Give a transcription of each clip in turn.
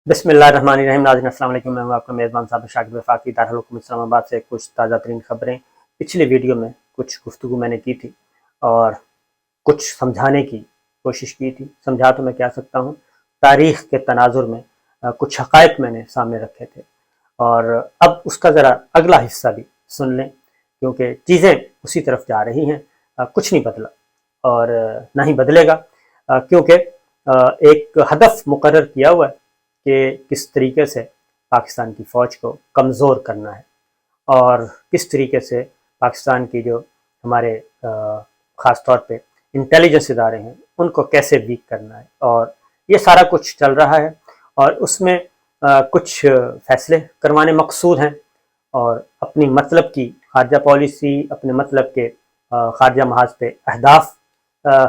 बिस्मिल्लाहिर्रहमानिर्रहीम। नाज़रीन अस्सलाम वालेकुम। मैं हूं आपका मेज़बान साबिर शाकिर वफाकी दारुल इस्लामाबाद से कुछ ताज़ा तरीन खबरें। पिछली वीडियो में कुछ गुफ्तगू मैंने की थी और कुछ समझाने की कोशिश की थी। समझा तो मैं क्या सकता हूँ, तारीख़ के तनाजुर में कुछ हक़ाइक़ मैंने सामने रखे थे और अब उसका ज़रा अगला हिस्सा भी सुन लें, क्योंकि चीज़ें उसी तरफ जा रही हैं। कुछ नहीं बदला और ना ही बदलेगा, क्योंकि एक हदफ मुकर्रर किया हुआ है कि किस तरीके से पाकिस्तान की फ़ौज को कमज़ोर करना है और किस तरीके से पाकिस्तान की जो हमारे ख़ास तौर पे इंटेलिजेंस इदारे हैं उनको कैसे वीक करना है, और ये सारा कुछ चल रहा है। और उसमें कुछ फ़ैसले करवाने मकसूद हैं और अपनी मतलब की खारजा पॉलिसी, अपने मतलब के खारजा महाज पे अहदाफ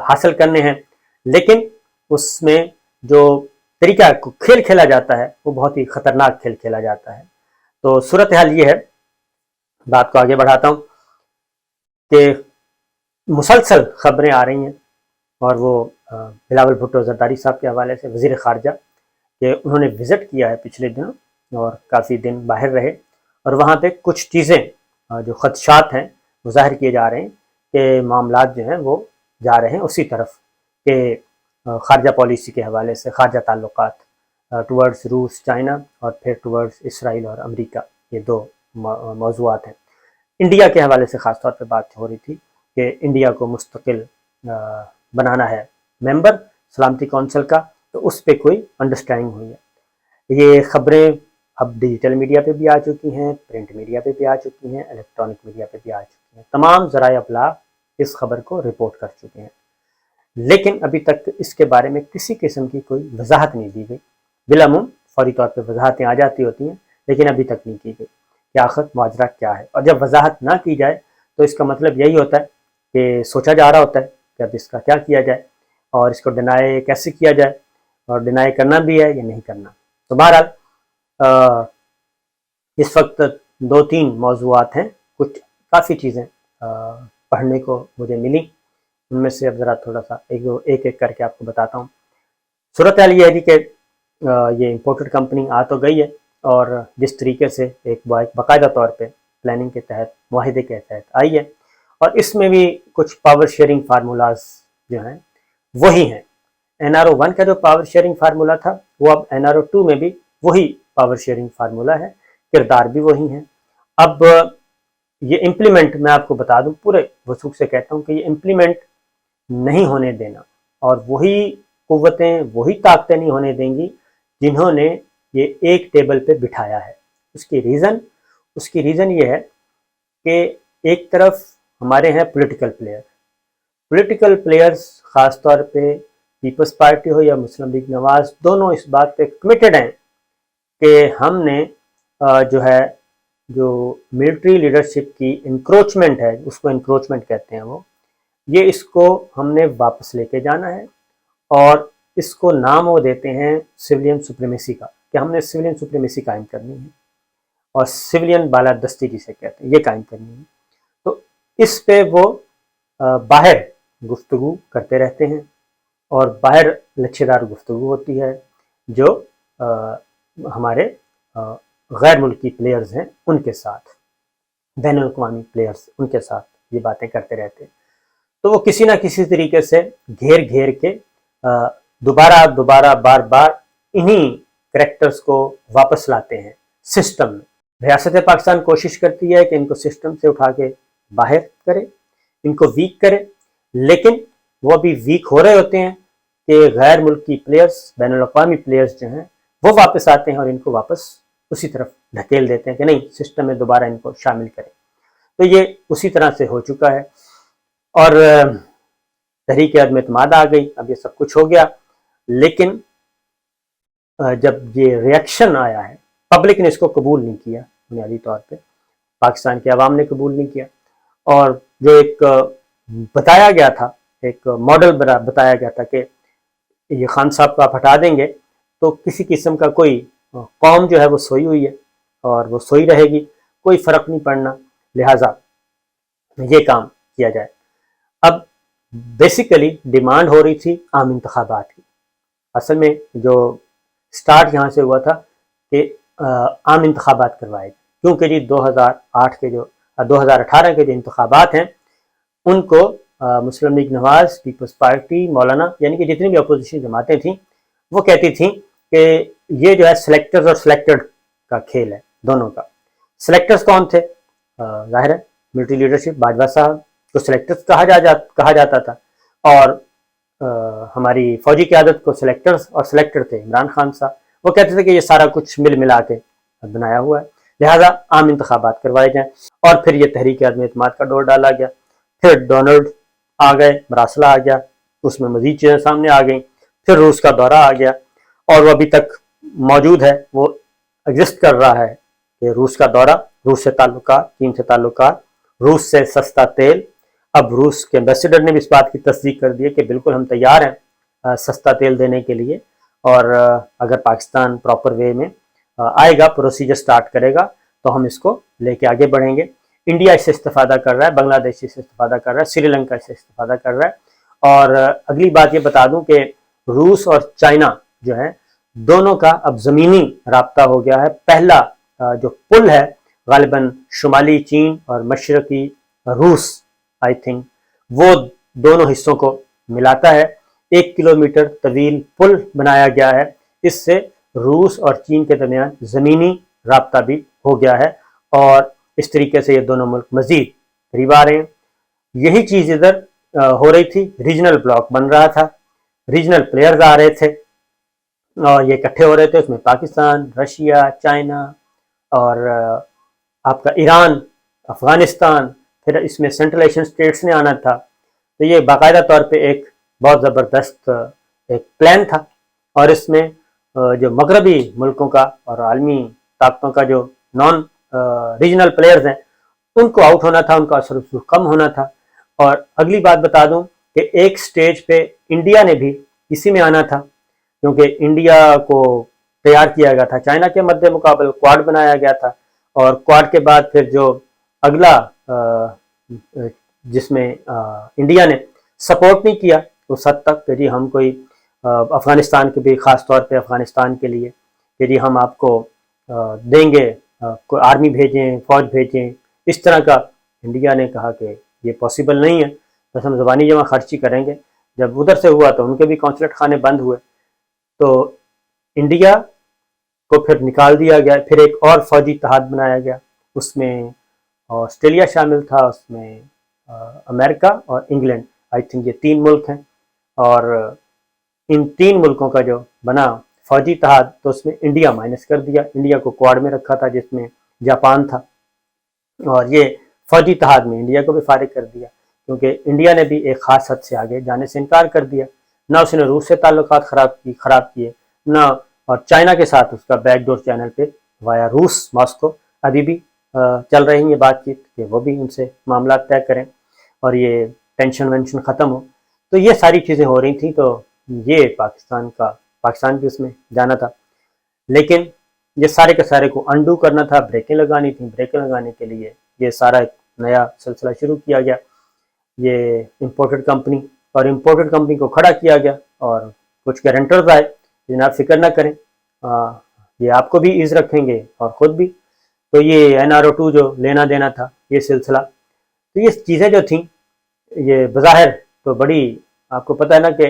हासिल करने हैं, लेकिन उसमें जो तरीका खेल खेला जाता है वो बहुत ही ख़तरनाक खेल खेला जाता है। तो सूरत हाल ये है, बात को आगे बढ़ाता हूँ कि मुसलसल खबरें आ रही हैं और वो बिलावल भुट्टो ज़रदारी साहब के हवाले से, वज़ीर ख़ारजा कि उन्होंने विज़िट किया है पिछले दिनों और काफ़ी दिन बाहर रहे और वहाँ पे कुछ चीज़ें जो ख़दशात हैं वो ज़ाहिर किए जा रहे हैं कि मामलात जो हैं वो जा रहे हैं उसी तरफ कि ख़ारजा पॉलिसी के हवाले से, ख़ारजा ताल्लुक़ात टुवर्ड्स रूस, चाइना और फिर टुवर्ड्स इसराइल और अमेरिका, ये दो मौज़ूआत हैं। इंडिया के हवाले से ख़ास तौर पे बात हो रही थी कि इंडिया को मुस्तकिल बनाना है मेंबर सलामती कौंसिल का, तो उस पर कोई अंडरस्टैंडिंग हुई है। ये खबरें अब डिजिटल मीडिया पे भी आ चुकी हैं, प्रिंट मीडिया पे भी आ चुकी हैं, इलेक्ट्रॉनिक मीडिया पे भी आ चुकी हैं। तमाम ज़राए अबलाग इस खबर को रिपोर्ट कर चुके हैं, लेकिन अभी तक इसके बारे में किसी किस्म की कोई वजाहत नहीं दी गई। बिलामुम फौरी तौर पर वजाहतें आ जाती होती हैं, लेकिन अभी तक नहीं की गई कि आखिर माजरा क्या है। और जब वजाहत ना की जाए तो इसका मतलब यही होता है कि सोचा जा रहा होता है कि अब इसका क्या किया जाए और इसको डिनाई कैसे किया जाए, और डिनाई करना भी है या नहीं करना। तो बहरहाल इस वक्त दो तीन मौज़ूआत हैं, कुछ काफ़ी चीज़ें पढ़ने को मुझे मिली, उनमें से अब ज़रा थोड़ा सा एक एक करके आपको बताता हूँ। सूरत हाल ये है कि ये इम्पोर्टेड कंपनी आ तो गई है और जिस तरीके से एक बाकायदा तौर पे प्लानिंग के तहत, मुआहिदे के तहत आई है, और इसमें भी कुछ पावर शेयरिंग फार्मूलाज जो हैं वही हैं। NRO 1 का जो पावर शेयरिंग फार्मूला था वो अब NRO 2 में भी वही पावर शेयरिंग फार्मूला है, किरदार भी वही हैं। अब ये इम्प्लीमेंट, मैं आपको बता दूं, पूरे वसूख से कहता हूँ कि ये इम्प्लीमेंट नहीं होने देना, और वही कुव्वतें, वही ताकतें नहीं होने देंगी जिन्होंने ये एक टेबल पे बिठाया है। उसकी रीज़न ये है कि एक तरफ हमारे हैं पॉलिटिकल प्लेयर्स, ख़ास तौर पे पीपल्स पार्टी हो या मुस्लिम लीग नवाज, दोनों इस बात पे कमिटेड हैं कि हमने जो है, जो मिलिट्री लीडरशिप की इंक्रोचमेंट है, उसको इंक्रोचमेंट कहते हैं ये इसको हमने वापस लेके जाना है। और इसको नाम वो देते हैं सिविलियन सुप्रीमेसी का, कि हमने सिविलियन सुप्रीमेसी कायम करनी है और सिविलियन बालादस्ती जिसे कहते हैं ये कायम करनी है। तो इस पे वो बाहर गुफ्तगू करते रहते हैं और बाहर लच्छेदार गुफ्तगू होती है जो हमारे गैर मुल्की प्लेयर्स हैं उनके साथ, बैनुल अक़वामी प्लेयर्स, उनके साथ ये बातें करते रहते हैं। तो वो किसी ना किसी तरीके से घेर घेर के दोबारा बार बार इन्हीं करेक्टर्स को वापस लाते हैं सिस्टम में। रियासत पाकिस्तान कोशिश करती है कि इनको सिस्टम से उठा के बाहर करे, इनको वीक करे, लेकिन वो अभी वीक हो रहे होते हैं कि गैर मुल्की प्लेयर्स, बैनुल अक़वामी प्लेयर्स जो हैं वो वापस आते हैं और इनको वापस उसी तरफ ढकेल देते हैं कि नहीं, सिस्टम में दोबारा इनको शामिल करें। तो ये उसी तरह से हो चुका है और तहरीक अदम एतमाद आ गई, अब ये सब कुछ हो गया। लेकिन जब ये रिएक्शन आया है, पब्लिक ने इसको कबूल नहीं किया, बुनियादी तौर पे पाकिस्तान के अवाम ने कबूल नहीं किया। और जो एक बताया गया था, एक मॉडल बताया गया था कि ये खान साहब को आप हटा देंगे तो किसी किस्म का कोई कौम जो है वो सोई हुई है और वो सोई रहेगी, कोई फ़र्क नहीं पड़ना, लिहाजा ये काम किया जाए। अब बेसिकली डिमांड हो रही थी आम इंतखाबात की। असल में जो स्टार्ट यहाँ से हुआ था कि आम इंतखाबात करवाए, क्योंकि जी 2008 के जो 2018 के जो इंतखाबात हैं उनको मुस्लिम लीग नवाज, पीपल्स पार्टी, मौलाना यानी कि जितनी भी अपोजिशन जमातें थीं वो कहती थीं कि ये जो है सिलेक्टर्स और सिलेक्टेड का खेल है दोनों का। सिलेक्टर्स कौन थे? जाहिर है मिलिट्री लीडरशिप, बाजवा साहब को सिलेक्टर्स कहा जाता था, और हमारी फौजी क़यादत को सिलेक्टर्स और सिलेक्टर थे इमरान खान साहब। वो कहते थे कि ये सारा कुछ मिल मिला के बनाया हुआ है, लिहाजा आम इंतखाबात करवाए जाएं। और फिर ये तहरीक आदम एतमाद का डोर डाला गया, फिर डोनाल्ड आ गए, मरासला आ गया, उसमें मजीद चीज़ें सामने आ गई, फिर रूस का दौरा आ गया और वो अभी तक मौजूद है, वो एग्जिस्ट कर रहा है कि रूस का दौरा, रूस से ताल्लुकात, चीन से ताल्लुकात, रूस से सस्ता तेल। अब रूस के एम्बेसडर ने भी इस बात की तस्दीक कर दी है कि बिल्कुल हम तैयार हैं सस्ता तेल देने के लिए, और अगर पाकिस्तान प्रॉपर वे में आएगा, प्रोसीजर स्टार्ट करेगा, तो हम इसको लेके आगे बढ़ेंगे। इंडिया इससे इस्तेफादा कर रहा है, बांग्लादेश इससे इस्तेफादा कर रहा है, श्रीलंका इससे इस्तेफादा कर रहा है। और अगली बात ये बता दूं कि रूस और चाइना जो है दोनों का अब ज़मीनी राब्ता हो गया है। पहला जो पुल है गालिबन शुमाली चीन और मशरकी रूस, आई थिंक वो दोनों हिस्सों को मिलाता है। 1 किलोमीटर तवील पुल बनाया गया है, इससे रूस और चीन के दरमियान ज़मीनी राब्ता भी हो गया है और इस तरीके से ये दोनों मुल्क मज़ीद करीब आ रहे हैं। यही चीज़ इधर हो रही थी, रीजनल ब्लॉक बन रहा था, रीजनल प्लेयर्स आ रहे थे और ये इकट्ठे हो रहे थे। उसमें पाकिस्तान, रशिया, चाइना और आपका ईरान, अफ़गानिस्तान, फिर इसमें सेंट्रल एशियन स्टेट्स ने आना था। तो ये बाकायदा तौर पे एक बहुत ज़बरदस्त एक प्लान था और इसमें जो मगरबी मुल्कों का और आलमी ताकतों का जो नॉन रीजनल प्लेयर्स हैं उनको आउट होना था, उनका असर कम होना था। और अगली बात बता दूं कि एक स्टेज पे इंडिया ने भी इसी में आना था, क्योंकि इंडिया को तैयार किया गया था चाइना के मद्दे मुकाबले, क्वाड बनाया गया था और क्वाड के बाद फिर जो अगला जिसमें इंडिया ने सपोर्ट नहीं किया उस हद तक कि जी हम कोई अफ़गानिस्तान के भी ख़ास तौर पे अफ़गानिस्तान के लिए कि जी हम आपको देंगे, कोई आर्मी भेजें, फ़ौज भेजें, इस तरह का इंडिया ने कहा कि ये पॉसिबल नहीं है, बस हम ज़बानी जमा खर्ची करेंगे। जब उधर से हुआ तो उनके भी कौंसलेट खाने बंद हुए, तो इंडिया को फिर निकाल दिया गया। फिर एक और फ़ौजी इत्तेहाद बनाया गया, उसमें ऑस्ट्रेलिया शामिल था, उसमें अमेरिका और इंग्लैंड, आई थिंक ये 3 मुल्क हैं। और इन 3 मुल्कों का जो बना फ़ौजी इत्तेहाद, तो उसमें इंडिया माइनस कर दिया, इंडिया को क्वाड में रखा था जिसमें जापान था, और ये फ़ौजी इत्तेहाद में इंडिया को भी फारिग कर दिया, क्योंकि इंडिया ने भी एक ख़ास हद से आगे जाने से इनकार कर दिया। ना उसने रूस से ताल्लुकात ख़राब किए, ना और चाइना के साथ उसका बैकडोर चैनल पे वाया रूस, मॉस्को अभी भी चल रही है बातचीत कि वो भी उनसे मामला तय करें और ये टेंशन वेंशन ख़त्म हो। तो ये सारी चीज़ें हो रही थी, तो ये पाकिस्तान भी उसमें जाना था, लेकिन ये सारे के सारे को अंडू करना था, ब्रेकें लगानी थी। ब्रेकें लगाने के लिए ये सारा एक नया सिलसिला शुरू किया गया, ये इम्पोर्टेड कंपनी को खड़ा किया गया और कुछ गारंटर्स आए, जनाब फिक्र ना करें, ये आपको भी ईज़ रखेंगे और ख़ुद भी। तो ये NRO2 जो लेना देना था, ये सिलसिला, तो ये चीज़ें जो थी ये बज़ाहिर तो बड़ी, आपको पता है ना कि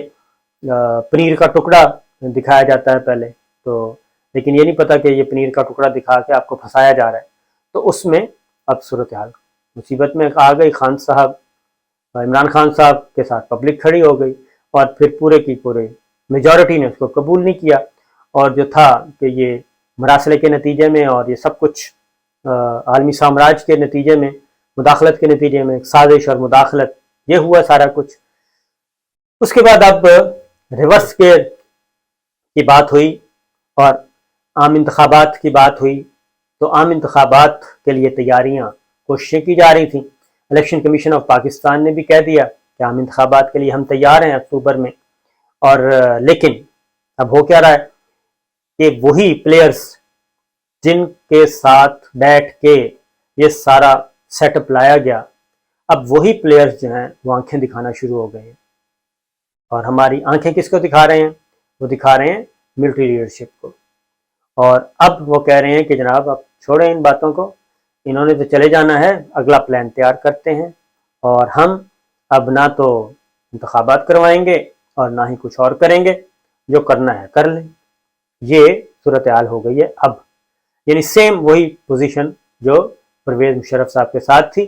पनीर का टुकड़ा दिखाया जाता है पहले, तो लेकिन ये नहीं पता कि ये पनीर का टुकड़ा दिखा के आपको फंसाया जा रहा है। तो उसमें अब सूरत हाल मुसीबत में आ गई। खान साहब, इमरान खान साहब के साथ पब्लिक खड़ी हो गई और फिर पूरे की पूरे मेजॉरिटी ने उसको कबूल नहीं किया, और जो था कि ये मरासले के नतीजे में और ये सब कुछ आलमी साम्राज्य के नतीजे में, मुदाखलत के नतीजे में, साजिश और मुदाखलत, ये हुआ सारा कुछ। उसके बाद अब रिवर्स के की बात हुई और आम इंतखाबात की बात हुई। तो आम इंतखाबात के लिए तैयारियां, कोशिशें की जा रही थी। इलेक्शन कमीशन ऑफ पाकिस्तान ने भी कह दिया कि आम इंतखाबात के लिए हम तैयार हैं अक्टूबर में। और लेकिन अब हो क्या रहा है कि वही प्लेयर्स जिनके साथ बैठ के ये सारा सेटअप लाया गया, अब वही प्लेयर्स जो हैं वो आंखें दिखाना शुरू हो गए हैं। और हमारी आंखें किसको दिखा रहे हैं? वो दिखा रहे हैं ملٹری لیڈرشپ کو، اور اب وہ کہہ رہے ہیں کہ جناب اب چھوڑیں ان باتوں کو، انہوں نے تو چلے جانا ہے، اگلا پلان تیار کرتے ہیں، اور ہم اب نہ تو انتخابات کروائیں گے اور نہ ہی کچھ اور کریں گے، جو کرنا ہے کر لیں۔ یہ صورتحال ہو گئی ہے اب، یعنی سیم وہی پوزیشن جو پرویز مشرف صاحب کے ساتھ تھی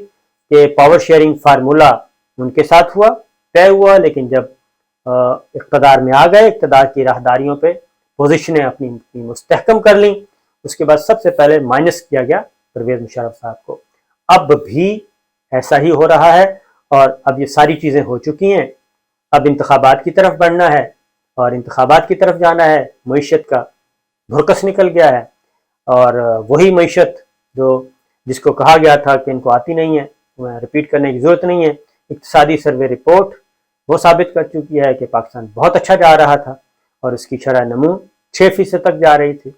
کہ پاور شیئرنگ فارمولا ان کے ساتھ ہوا، طے ہوا، لیکن جب اقتدار میں آ گئے، اقتدار کی راہداریوں پہ پوزیشنیں اپنی مستحکم کر لیں، اس کے بعد سب سے پہلے مائنس کیا گیا پرویز مشرف صاحب کو۔ اب بھی ایسا ہی ہو رہا ہے، اور اب یہ ساری چیزیں ہو چکی ہیں، اب انتخابات کی طرف بڑھنا ہے، اور انتخابات کی طرف جانا ہے، معیشت کا بھرکس نکل گیا ہے، اور وہی معیشت جس کو کہا گیا تھا کہ ان کو آتی نہیں ہے، رپیٹ کرنے کی ضرورت نہیں ہے۔ اقتصادی سروے رپورٹ وہ ثابت کر چکی ہے کہ پاکستان بہت اچھا جا رہا تھا، اور اس کی شرح نمو 6% تک جا رہی تھی،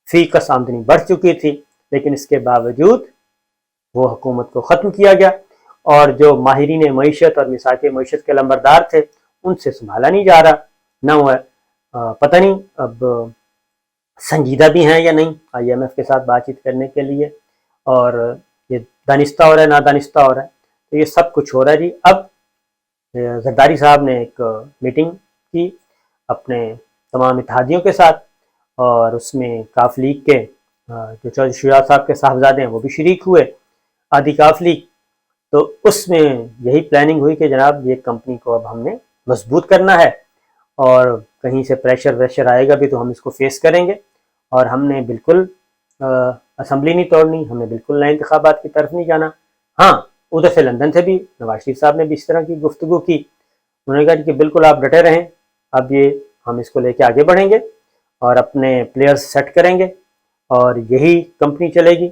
فی کس آمدنی بڑھ چکی تھی، لیکن اس کے باوجود وہ حکومت کو ختم کیا گیا، اور جو ماہرین معیشت اور مساق معیشت کے لمبردار تھے ان سے سنبھالا نہیں جا رہا، نہ وہ پتہ نہیں اب سنجیدہ بھی ہیں یا نہیں آئی ایم ایف کے ساتھ بات چیت کرنے کے لیے، اور یہ دانستہ ہو رہا ہے نادانستہ ہو رہا ہے، تو یہ سب کچھ ہو رہا ہے جی۔ اب زرداری صاحب نے ایک میٹنگ کی اپنے تمام اتحادیوں کے ساتھ، اور اس میں کاف لیگ کے جو چودھری شجاعت صاحب کے صاحبزادے ہیں وہ بھی شریک ہوئے، آدھی کاف لیگ، تو اس میں یہی پلاننگ ہوئی کہ جناب یہ کمپنی کو اب ہم نے مضبوط کرنا ہے، اور کہیں سے پریشر ویشر آئے گا بھی تو ہم اس کو فیس کریں گے، اور ہم نے بالکل اسمبلی نہیں توڑنی، ہم نے بالکل نئے انتخابات کی طرف نہیں جانا۔ ہاں، ادھر سے لندن سے بھی نواز شریف صاحب نے بھی اس طرح کی گفتگو کی، انہوں نے کہا کہ بالکل آپ ڈٹے رہیں، اب یہ ہم اس کو لے کے آگے بڑھیں گے اور اپنے پلیئرز سیٹ کریں گے، اور یہی کمپنی چلے گی،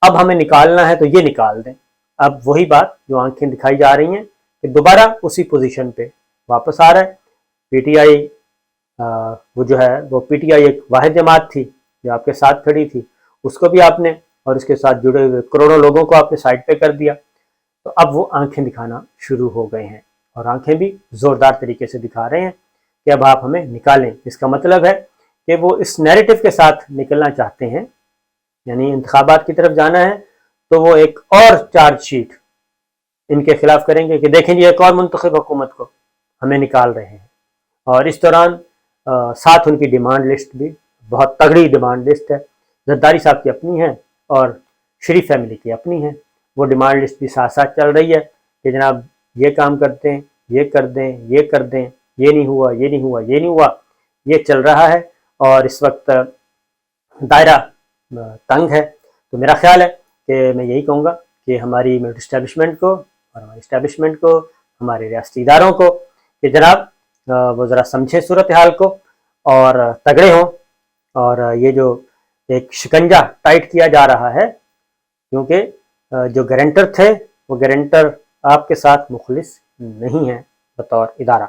اب ہمیں نکالنا ہے تو یہ نکال دیں۔ اب وہی بات جو آنکھیں دکھائی جا رہی ہیں کہ دوبارہ اسی پوزیشن پہ واپس آ رہا ہے۔ پی ٹی آئی وہ جو ہے وہ پی ٹی آئی ایک واحد جماعت تھی جو آپ کے ساتھ کھڑی تھی، اس کو بھی آپ نے اور اس کے ساتھ جڑے ہوئے کروڑوں لوگوں کو آپ نے سائڈ پہ کر دیا، تو اب وہ آنکھیں دکھانا شروع ہو گئے ہیں، اور آنکھیں بھی زوردار طریقے سے دکھا رہے ہیں کہ اب آپ ہمیں نکالیں۔ اس کا مطلب ہے کہ وہ اس نیریٹو کے ساتھ نکلنا چاہتے ہیں، یعنی انتخابات کی طرف جانا ہے تو وہ ایک اور چارج شیٹ ان کے خلاف کریں گے کہ دیکھیں جی ایک اور منتخب حکومت کو ہمیں نکال رہے ہیں، اور اس دوران ساتھ ان کی ڈیمانڈ لسٹ بھی بہت تگڑی ڈیمانڈ لسٹ ہے، زرداری صاحب کی اپنی ہے اور شریف فیملی کی اپنی ہے، وہ ڈیمانڈ لسٹ بھی ساتھ ساتھ چل رہی ہے کہ جناب یہ کام کرتے ہیں، یہ کر دیں، یہ کر دیں، یہ نہیں ہوا، یہ نہیں ہوا، یہ نہیں ہوا، یہ چل رہا ہے، اور اس وقت دائرہ تنگ ہے۔ تو میرا خیال ہے کہ میں یہی کہوں گا کہ ہماری ملٹری اسٹیبلشمنٹ کو اور ہماری اسٹیبلشمنٹ کو، ہمارے ریاستی اداروں کو، کہ جناب وہ ذرا سمجھیں صورتحال کو اور تگڑے ہوں، اور یہ جو ایک شکنجہ ٹائٹ کیا جا رہا ہے، کیونکہ جو گارنٹر تھے وہ گارنٹر آپ کے ساتھ مخلص نہیں ہیں بطور ادارہ،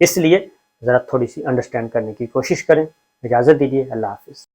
اس لیے ذرا تھوڑی سی انڈرسٹینڈ کرنے کی کوشش کریں۔ اجازت دیجیے، اللہ حافظ۔